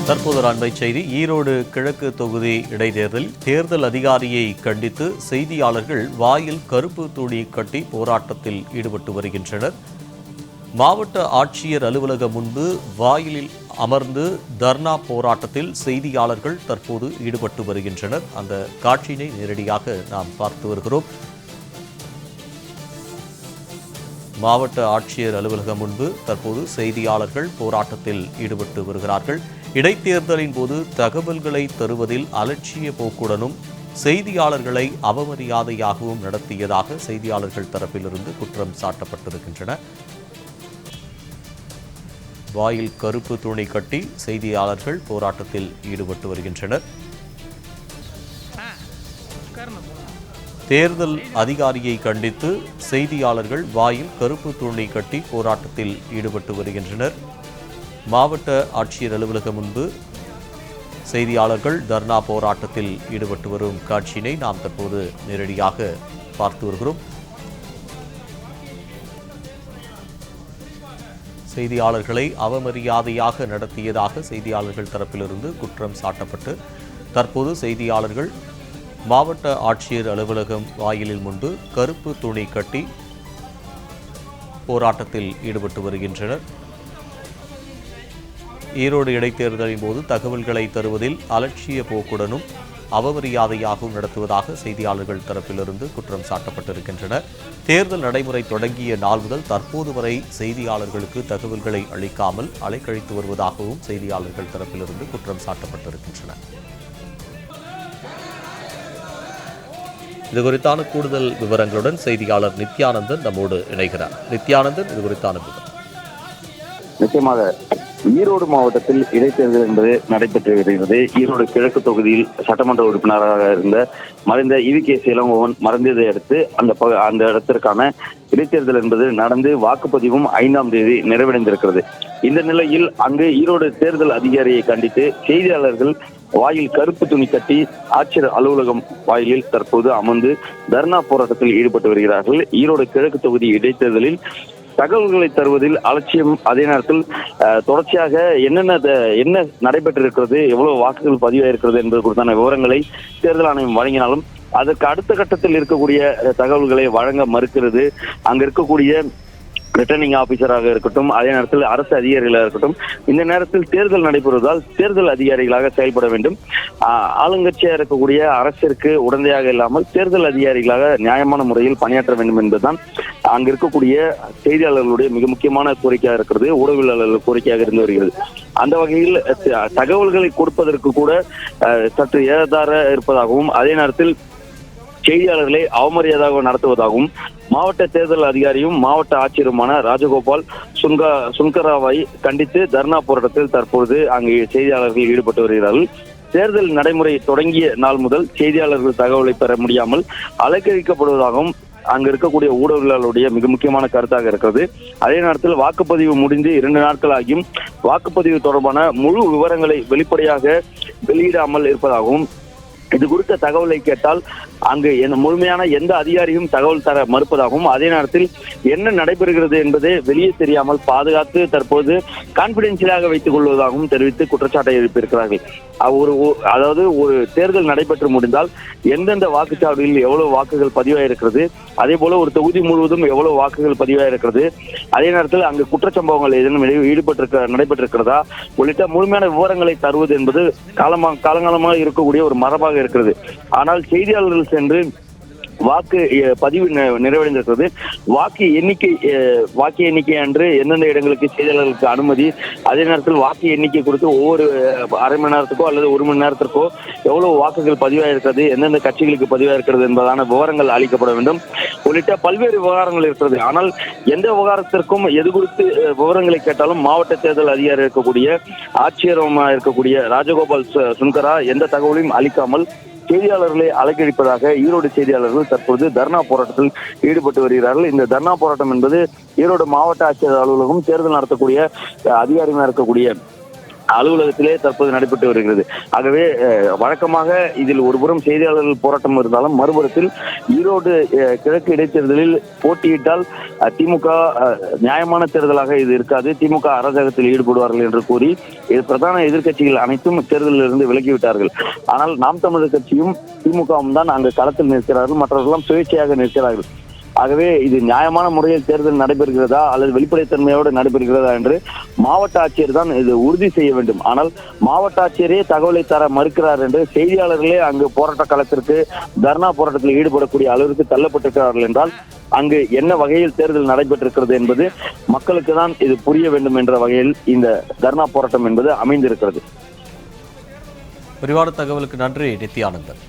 தற்போது அண்மை செய்தி. ஈரோடு கிழக்கு தொகுதி இடைத்தேர்தலில் தேர்தல் அதிகாரியை கண்டித்து செய்தியாளர்கள் வாயில் கருப்பு துணி கட்டி போராட்டத்தில் ஈடுபட்டு வருகின்றனர். மாவட்ட ஆட்சியர் அலுவலகம் முன்பு வாயிலில் அமர்ந்து தர்ணா போராட்டத்தில் செய்தியாளர்கள் தற்போது ஈடுபட்டு வருகின்றனர். அந்த காட்சியினை நேரடியாக நாம் பார்த்து வருகிறோம். மாவட்ட ஆட்சியர் அலுவலகம் முன்பு தற்போது செய்தியாளர்கள் போராட்டத்தில் ஈடுபட்டு வருகிறார்கள். இடைத்தேர்தலின் போது தகவல்களை தருவதில் அலட்சிய போக்குடனும் செய்தியாளர்களை அவமரியாதையாகவும் நடத்தியதாக செய்தியாளர்கள் தரப்பிலிருந்து குற்றம் சாட்டப்பட்டிருக்கின்றன. வாயில் கருப்பு துணி கட்டி செய்தியாளர்கள் போராட்டத்தில் ஈடுபட்டு வருகின்றனர். தேர்தல் அதிகாரியை கண்டித்து செய்தியாளர்கள் வாயில் கருப்பு துணி கட்டி போராட்டத்தில் ஈடுபட்டு வருகின்றனர். மாவட்ட ஆட்சியர் அலுவலகம் முன்பு செய்தியாளர்கள் தர்ணா போராட்டத்தில் ஈடுபட்டு வரும் காட்சியினை நாம் தற்போது நேரடியாக பார்த்து வருகிறோம். செய்தியாளர்களை அவமரியாதையாக நடத்தியதாக செய்தியாளர்கள் தரப்பிலிருந்து குற்றம் சாட்டப்பட்டு தற்போது செய்தியாளர்கள் மாவட்ட ஆட்சியர் அலுவலகம் வாயிலில் முன்பு கருப்பு துணி கட்டி போராட்டத்தில் ஈடுபட்டு வருகின்றனர். ஈரோடு இடைத்தேர்தலின் போது தகவல்களை தருவதில் அலட்சிய போக்குடனும் அவமரியாதையாகவும் நடத்துவதாக செய்தியாளர்கள் தரப்பிலிருந்து குற்றம் சாட்டப்பட்டிருக்கின்றனர். தேர்தல் நடைமுறை தொடங்கிய நாள் முதல் தற்போது வரை செய்தியாளர்களுக்கு தகவல்களை அளிக்காமல் அலைக்கழித்து வருவதாகவும் செய்தியாளர்கள் தரப்பிலிருந்து குற்றம் சாட்டப்பட்டிருக்கின்றன. இதுகுறித்தான கூடுதல் விவரங்களுடன் செய்தியாளர் நித்யானந்தன் நம்மோடு இணைகிறார். நித்யானந்தன், இதுகுறித்தான விவரம். நிச்சயமாக ஈரோடு மாவட்டத்தில் இடைத்தேர்தல் என்பது நடைபெற்று வருகிறது. ஈரோடு கிழக்கு தொகுதியில் சட்டமன்ற உறுப்பினராக இருந்த மறைந்த EVK இளங்கோவன் மறைந்ததை அடுத்து அந்த இடத்திற்கான இடைத்தேர்தல் என்பது நடந்து வாக்குப்பதிவும் 5ஆம் தேதி நிறைவடைந்திருக்கிறது. இந்த நிலையில் அங்கு ஈரோடு தேர்தல் அதிகாரியை கண்டித்து செய்தியாளர்கள் வாயில் கருப்பு துணி கட்டி ஆட்சியர் அலுவலகம் வாயிலில் தற்போது அமர்ந்து தர்ணா போராட்டத்தில் ஈடுபட்டு வருகிறார்கள். ஈரோடு கிழக்கு தொகுதி இடைத்தேர்தலில் தகவல்களை தருவதில் அலட்சியம், அதே நேரத்தில் தொடர்ச்சியாக என்ன நடைபெற்றிருக்கிறது, எவ்வளவு வாக்குகள் பதிவாயிருக்கிறது என்பது குறித்தான விவரங்களை தேர்தல் ஆணையம் வழங்கினாலும் அதற்கு அடுத்த கட்டத்தில் இருக்கக்கூடிய தகவல்களை வழங்க மறுக்கிறது. அங்க இருக்கக்கூடிய ரிட்டர்னிங் ஆபீசராக இருக்கட்டும், அதே நேரத்தில் அரசு அதிகாரிகளாக இருக்கட்டும், இந்த நேரத்தில் தேர்தல் நடைபெறுவதால் தேர்தல் அதிகாரிகளாக செயல்பட வேண்டும். ஆளுங்கட்சியாக இருக்கக்கூடிய அரசிற்கு உடந்தையாக இல்லாமல் தேர்தல் அதிகாரிகளாக நியாயமான முறையில் பணியாற்ற வேண்டும் என்பதுதான் அங்கு இருக்கக்கூடிய செய்தியாளர்களுடைய மிக முக்கியமான கோரிக்கையாக இருக்கிறது, ஊடகவியலாளர்கள் கோரிக்கையாக இருந்து வருகிறது. அந்த வகையில் தகவல்களை கொடுப்பதற்கு கூட சற்று ஏதார இருப்பதாகவும், அதே நேரத்தில் செய்தியாளர்களை அவமரியாதையாக நடத்துவதாகவும் மாவட்ட தேர்தல் அதிகாரியும் மாவட்ட ஆட்சியருமான ராஜகோபால் சுன்கராவை கண்டித்து தர்ணா போராட்டத்தில் தற்பொழுது அங்கு செய்தியாளர்கள் ஈடுபட்டு வருகிறார்கள். தேர்தல் நடைமுறை தொடங்கிய நாள் முதல் செய்தியாளர்கள் தகவலை பெற முடியாமல் அலைக்கழிக்கப்படுவதாகவும் அங்கு இருக்கக்கூடிய ஊடகங்களுடைய மிக முக்கியமான கருத்தாக இருக்கிறது. அதே நேரத்தில் வாக்குப்பதிவு முடிந்து 2 நாட்கள் ஆகியும் வாக்குப்பதிவு தொடர்பான முழு விவரங்களை வெளிப்படையாக வெளியிடாமல் இருப்பதாகவும், இது குறித்த தகவலை கேட்டால் அங்கு முழுமையான எந்த அதிகாரியும் தகவல் தர மறுப்பதாகவும், அதே நேரத்தில் என்ன நடைபெறுகிறது என்பதை வெளியே தெரியாமல் பாதுகாத்து தற்போது கான்பிடென்சியலாக வைத்துக் கொள்வதாகவும் தெரிவித்து குற்றச்சாட்டை எழுப்பியிருக்கிறார்கள். அதாவது ஒரு தேர்தல் நடைபெற்று முடிந்தால் எந்தெந்த வாக்குச்சாவடியில் எவ்வளவு வாக்குகள் பதிவாயிருக்கிறது, அதே போல ஒரு தொகுதி முழுவதும் எவ்வளவு வாக்குகள் பதிவாயிருக்கிறது, அதே நேரத்தில் அங்கு குற்றச்சம்பவங்கள் ஏதேனும் நடைபெற்றிருக்கிறதா உள்ளிட்ட முழுமையான விவரங்களை தருவது என்பது காலங்காலமாக இருக்கக்கூடிய ஒரு மரபாக இருக்கிறது. ஆனால் செய்தியாளர்கள் சென்று வாக்கு பதிவு நிறைவடைந்திருக்கிறது. வாக்கு எண்ணிக்கை அன்று எந்தெந்த இடங்களுக்கு செய்தியாளர்களுக்கு அனுமதி, அதே நேரத்தில் வாக்கு எண்ணிக்கை கொடுத்து ஒவ்வொரு அரை மணி நேரத்துக்கோ அல்லது 1 மணி நேரத்திற்கோ எவ்வளவு வாக்குகள் பதிவாயிருக்கிறது, எந்தெந்த கட்சிகளுக்கு பதிவாயிருக்கிறது என்பதான விவரங்கள் அளிக்கப்பட வேண்டும் உள்ளிட்ட பல்வேறு விவகாரங்கள் இருக்கிறது. ஆனால் எந்த விவகாரத்திற்கும் எது குறித்து விவரங்களை கேட்டாலும் மாவட்ட தேர்தல் அதிகாரி இருக்கக்கூடிய ஆட்சியரமாக இருக்கக்கூடிய ராஜகோபால் சுன்கரா எந்த தகவலையும் அளிக்காமல் செய்தியாளர்களை அலைக்கழிப்பதாக ஈரோடு செய்தியாளர்கள் தற்போது தர்ணா போராட்டத்தில் ஈடுபட்டு வருகிறார்கள். இந்த தர்ணா போராட்டம் என்பது ஈரோடு மாவட்ட ஆட்சியர் அலுவலகம், தேர்தல் நடத்தக்கூடிய அதிகாரியாக இருக்கக்கூடிய அலுவலகத்திலே தற்போது நடைபெற்று வருகிறது. ஆகவே வழக்கமாக இதில் ஒருபுறம் செய்தியாளர்கள் போராட்டம் இருந்தாலும் மறுபுறத்தில் ஈரோடு கிழக்கு இடைத்தேர்தலில் போட்டியிட்டால் திமுக நியாயமான தேர்தலாக இது இருக்காது, திமுக அராஜகத்தில் ஈடுபடுவார்கள் என்று கூறி பிரதான எதிர்க்கட்சிகள் அனைத்தும் தேர்தலில் இருந்து விலகிவிட்டார்கள். ஆனால் நாம் தமிழர் கட்சியும் திமுகவும் தான் அங்கு களத்தில் நிற்கிறார்கள், மற்றவர்களெல்லாம் சுயேட்சையாக நிற்கிறார்கள். ஆகவே இது நியாயமான முறையில் தேர்தல் நடைபெறுகிறதா அல்லது வெளிப்படைத்தன்மையோடு நடைபெறுகிறதா என்று மாவட்ட ஆட்சியர் தான் இது உறுதி செய்ய வேண்டும். ஆனால் மாவட்ட ஆட்சியரே தகவலை தர மறுக்கிறார் என்று செய்தியாளர்களே அங்கு போராட்ட களத்திற்கு தர்ணா போராட்டத்தில் ஈடுபடக்கூடிய அளவிற்கு தள்ளப்பட்டிருக்கிறார்கள் என்றால் அங்கு என்ன வகையில் தேர்தல் நடைபெற்றிருக்கிறது என்பது மக்களுக்கு தான் இது புரிய வேண்டும் என்ற வகையில் இந்த தர்ணா போராட்டம் என்பது அமைந்திருக்கிறது. விரிவான தகவலுக்கு நன்றி நித்யானந்தன்.